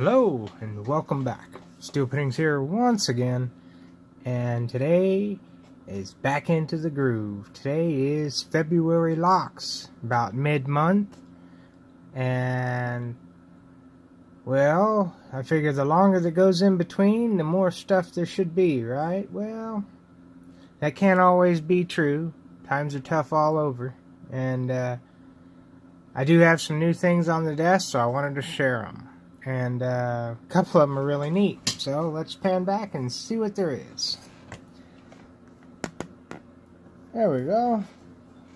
Hello and welcome back. Steel Pinnings here once again, and today is back into the groove. Today is February locks, about mid-month, and well, I figure the longer that goes in between, the more stuff there should be, right? Well, that can't always be true. Times are tough all over, and I do have some new things on the desk, so I wanted to share them. And a couple of them are really neat. So let's pan back and see what there is. There we go.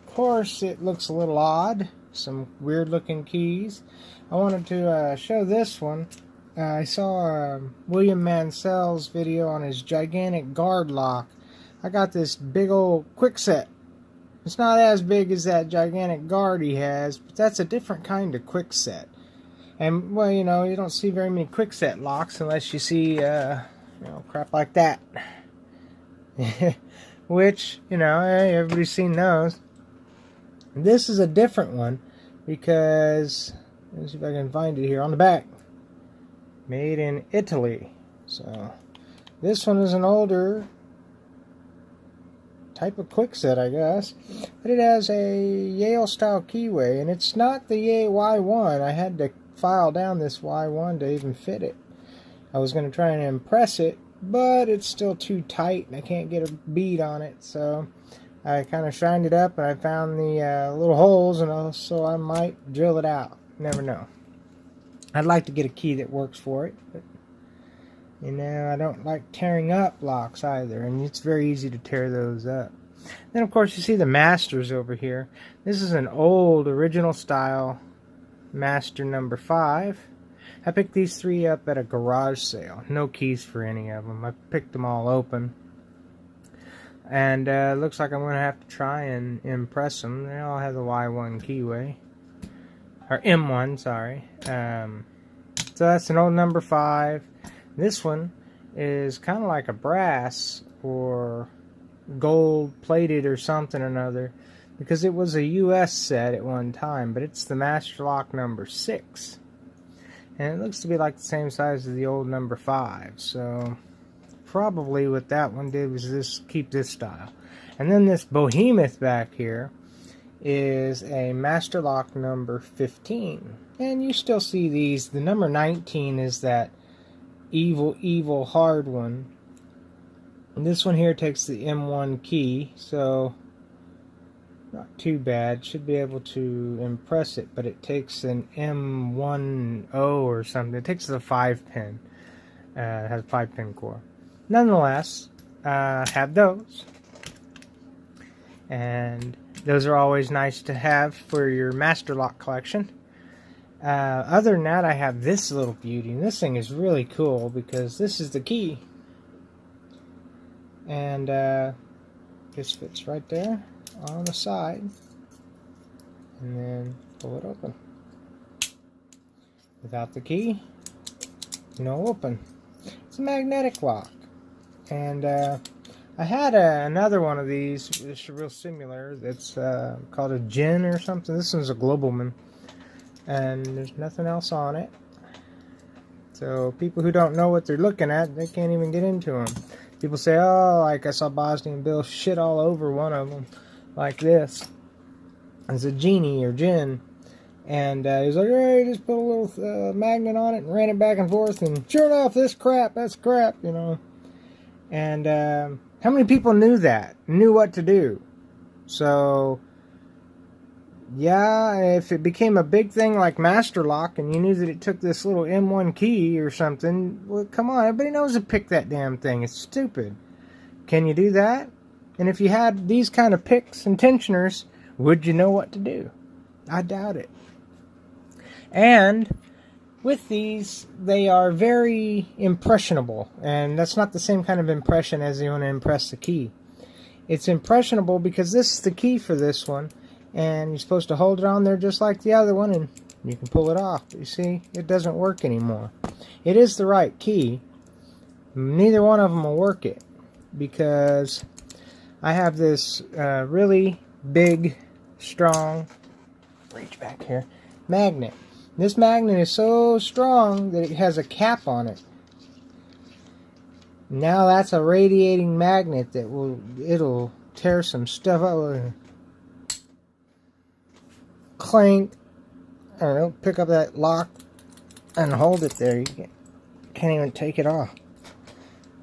Of course, it looks a little odd. Some weird looking keys. I wanted to show this one. I saw William Mansell's video on his gigantic guard lock. I got this big old quickset. It's not as big as that gigantic guard he has, but that's a different kind of quickset. And, well, you know, you don't see very many quickset locks unless you see, crap like that. Which, everybody's seen those. This is a different one because, let's see if I can find it here on the back. Made in Italy. So, this one is an older type of quickset, I guess. But it has a Yale-style keyway, and it's not the Yale Y1. I had to file down this Y1 to even fit it. I was going to try and impress it, but it's still too tight and I can't get a bead on it, so I kind of shined it up and I found the little holes, and so I might drill it out. Never know. I'd like to get a key that works for it, but I don't like tearing up locks either, and it's very easy to tear those up. Then of course you see the Masters over here. This is an old original style Master number 5. I picked these 3 up at a garage sale. No keys for any of them. I picked them all open. And it looks like I'm going to have to try and impress them. They all have the Y1 keyway. Or M1, sorry. So that's an old number 5. This one is kind of like a brass or gold plated or something or another, because it was a US set at one time, but it's the Master Lock number 6. And it looks to be like the same size as the old number 5. So probably what that one did was just keep this style. And then this behemoth back here is a Master Lock number 15. And you still see these. The number 19 is that evil hard one. And this one here takes the M1 key, so not too bad. Should be able to impress it, but it takes an M10 or something. It takes the 5-pin. It has a 5-pin core. Nonetheless, have those. And those are always nice to have for your Master Lock collection. Other than that, I have this little beauty. And this thing is really cool because this is the key. And this fits right there on the side, and then pull it open. Without the key, no open. It's a magnetic lock. And I had another one of these. It's real similar. It's called a Gin or something. This one's a Globalman, and there's nothing else on it. So people who don't know what they're looking at, they can't even get into them. People say, oh, like I saw Bosnian Bill shit all over one of them, like this. It's a genie or gin. And he's like, hey, just put a little magnet on it and ran it back and forth. And sure enough, that's crap, And how many people knew that? Knew what to do? So, yeah, if it became a big thing like Master Lock and you knew that it took this little M1 key or something, well, come on, everybody knows to pick that damn thing. It's stupid. Can you do that? And if you had these kind of picks and tensioners, would you know what to do? I doubt it. And with these, they are very impressionable. And that's not the same kind of impression as you want to impress the key. It's impressionable because this is the key for this one. And you're supposed to hold it on there just like the other one, and you can pull it off. But you see, it doesn't work anymore. It is the right key. Neither one of them will work it, because I have this really big, strong, reach back here, magnet. This magnet is so strong that it has a cap on it. Now that's a radiating magnet that it'll tear some stuff up. Clank. I don't know, pick up that lock and hold it there. You can't even take it off.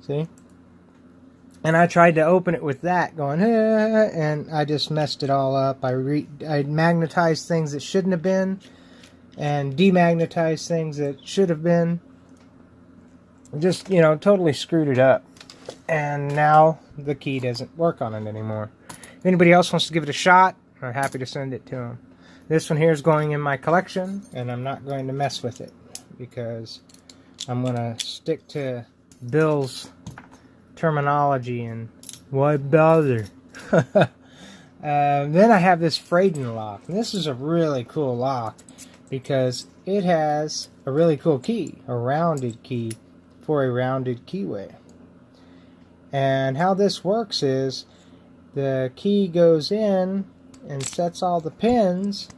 See? And I tried to open it with that, going, and I just messed it all up. I magnetized things that shouldn't have been, and demagnetized things that should have been. Just, totally screwed it up. And now the key doesn't work on it anymore. If anybody else wants to give it a shot, I'm happy to send it to them. This one here is going in my collection, and I'm not going to mess with it, because I'm going to stick to Bill's terminology and why bother. Then I have this Freyden lock. And this is a really cool lock because it has a really cool key, a rounded key for a rounded keyway. And how this works is the key goes in and sets all the pins,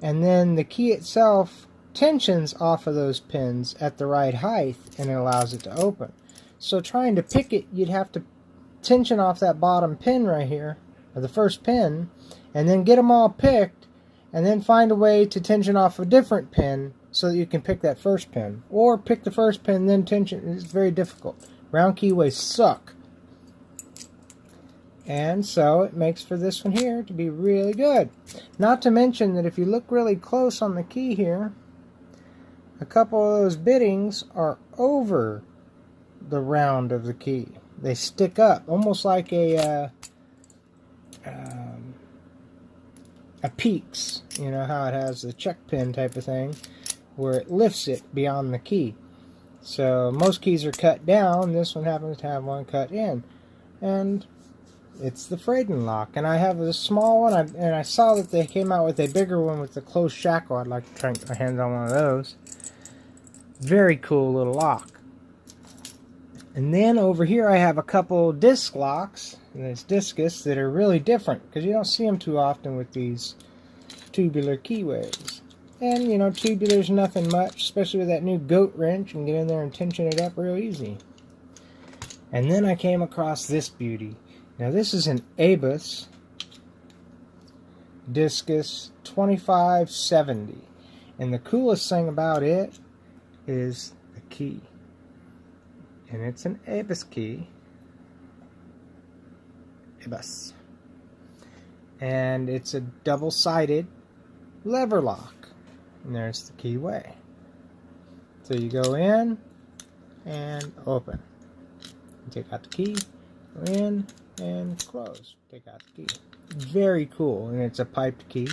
and then the key itself tensions off of those pins at the right height, and it allows it to open. So trying to pick it, you'd have to tension off that bottom pin right here, or the first pin, and then get them all picked, and then find a way to tension off a different pin so that you can pick that first pin. Or pick the first pin, then tension. It's very difficult. Round keyways suck. And so it makes for this one here to be really good. Not to mention that if you look really close on the key here, a couple of those bittings are over the round of the key. They stick up almost like a peaks. You know how it has the check pin type of thing where it lifts it beyond the key. So most keys are cut down. This one happens to have one cut in, and it's the Freyden lock. And I have a small one, and I saw that they came out with a bigger one with the closed shackle. I'd like to try and get my hands on one of those. Very cool little lock. And then over here I have a couple disc locks, and this discus, that are really different because you don't see them too often with these tubular keyways. And tubular's nothing much, especially with that new goat wrench, and get in there and tension it up real easy. And then I came across this beauty. Now this is an Abus Discus 2570, and the coolest thing about it is the key. And it's an Abus key. Abus. And it's a double-sided lever lock. And there's the keyway. So you go in and open. You take out the key, go in and close. Take out the key. Very cool, and it's a piped key.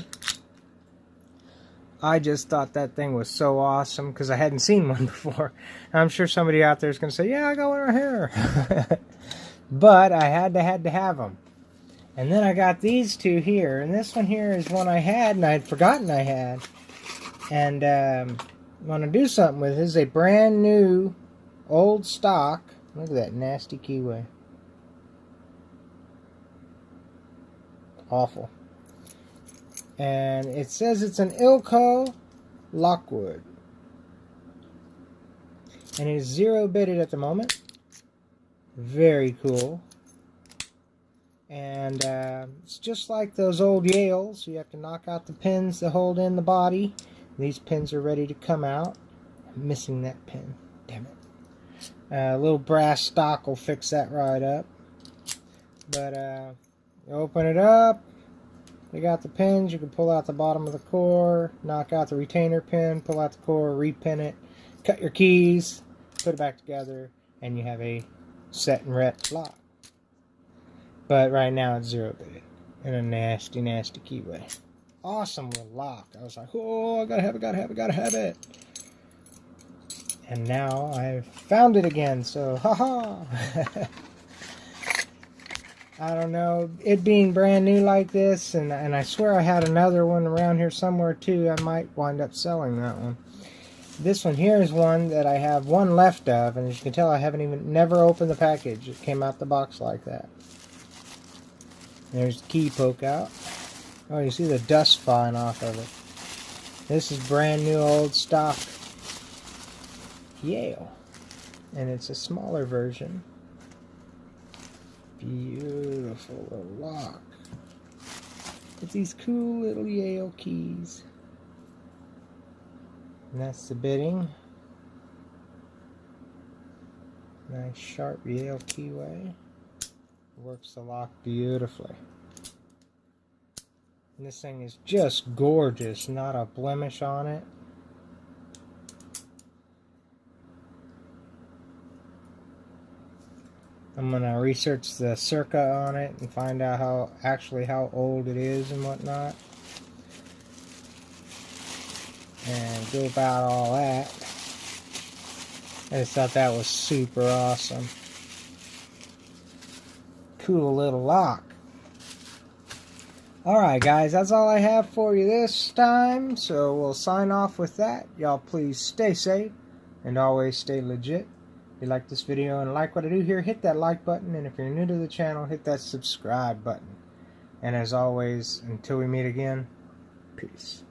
I just thought that thing was so awesome because I hadn't seen one before. I'm sure somebody out there is going to say, yeah, I got one right here. But I had to have them. And then I got these two here. And this one here is one I had and I had forgotten I had. And want to do something with it. This is a brand new, old stock. Look at that nasty keyway. Awful. And it says it's an Ilco Lockwood. And it is 0-bitted at the moment. Very cool. And it's just like those old Yales. You have to knock out the pins to hold in the body. These pins are ready to come out. I'm missing that pin. Damn it. A little brass stock will fix that right up. But you open it up. You got the pins, you can pull out the bottom of the core, knock out the retainer pin, pull out the core, repin it, cut your keys, put it back together, and you have a set and ret lock. But right now it's 0-bitted in a nasty, nasty keyway. Awesome little lock. I was like, oh, I gotta have it. And now I've found it again, so haha. I don't know, it being brand new like this, and I swear I had another one around here somewhere too. I might wind up selling that one. This one here is one that I have one left of, and as you can tell, I haven't never opened the package. It came out the box like that. There's the key poke out. Oh, you see the dust flying off of it. This is brand new old stock Yale, and it's a smaller version. Beautiful little lock with these cool little Yale keys. And that's the bitting. Nice sharp Yale keyway. Works the lock beautifully. And this thing is just gorgeous, not a blemish on it. I'm gonna research the circa on it and find out how old it is and whatnot, and go about all that. I just thought that was super awesome. Cool little lock. Alright guys, that's all I have for you this time, so we'll sign off with that. Y'all please stay safe and always stay legit. If you like this video and like what I do here, hit that like button, and if you're new to the channel, hit that subscribe button. And as always, until we meet again, peace.